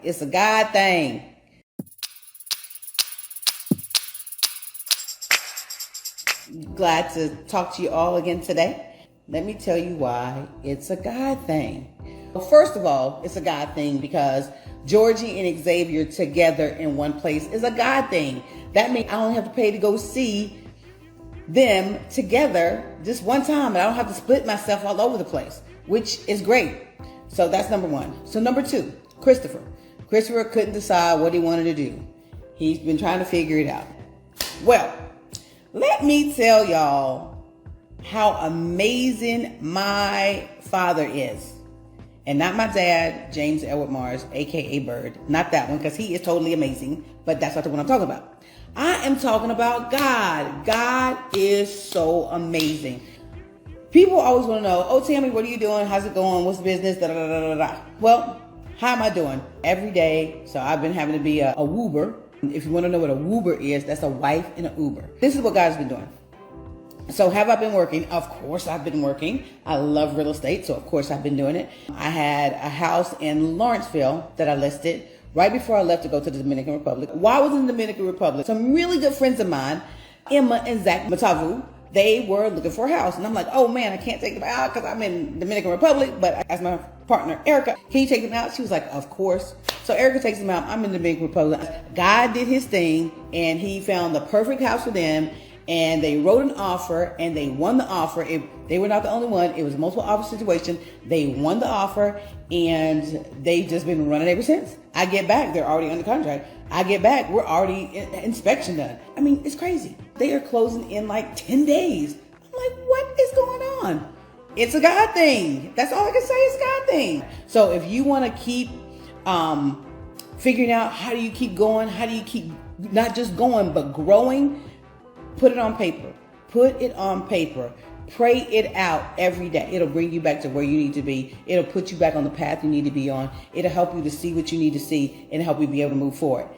It's a God thing. Glad to talk to you all again today. Let me tell you why it's a God thing. Well, first of all, it's a God thing because Georgie and Xavier together in one place is a God thing. That means I don't have to pay to go see them together just one time, and I don't have to split myself all over the place, which is great. So that's number one. So number two, Christopher. Christopher couldn't decide what he wanted to do. He's been trying to figure it out. Well, let me tell y'all how amazing my father is. And not my dad, James Edward Mars, aka Bird. Not that one, because he is totally amazing. But that's not the one I'm talking about. I am talking about God. God is so amazing. People always want to know, oh, Tammy, what are you doing? How's it going? What's the business? Da, da, da, da, da. Well, how am I doing? Every day. So I've been having to be a woober. If you want to know what a woober is, that's a wife in an Uber. This is what God's been doing. So have I been working? Of course I've been working. I love real estate, so of course I've been doing it. I had a house in Lawrenceville that I listed right before I left to go to the Dominican Republic. While I was in the Dominican Republic, some really good friends of mine, Emma and Zach Matavu, they were looking for a house. And I'm like, oh man, I can't take them out because I'm in the Dominican Republic. But I asked my partner, Erica, can you take them out? She was like, of course. So Erica takes them out. I'm in the Dominican Republic. God did his thing and he found the perfect house for them. And they wrote an offer and they won the offer. They were not the only one. It was a multiple offer situation. They won the offer and they've just been running ever since. I get back, they're already under contract. I get back, we're already inspection done. I mean, it's crazy. They are closing in like 10 days. I'm like, what is going on? It's a God thing. That's all I can say is a God thing. So if you want to keep figuring out how do you keep going, how do you keep not just going, but growing, put it on paper. Put it on paper. Pray it out every day. It'll bring you back to where you need to be. It'll put you back on the path you need to be on. It'll help you to see what you need to see and help you be able to move forward.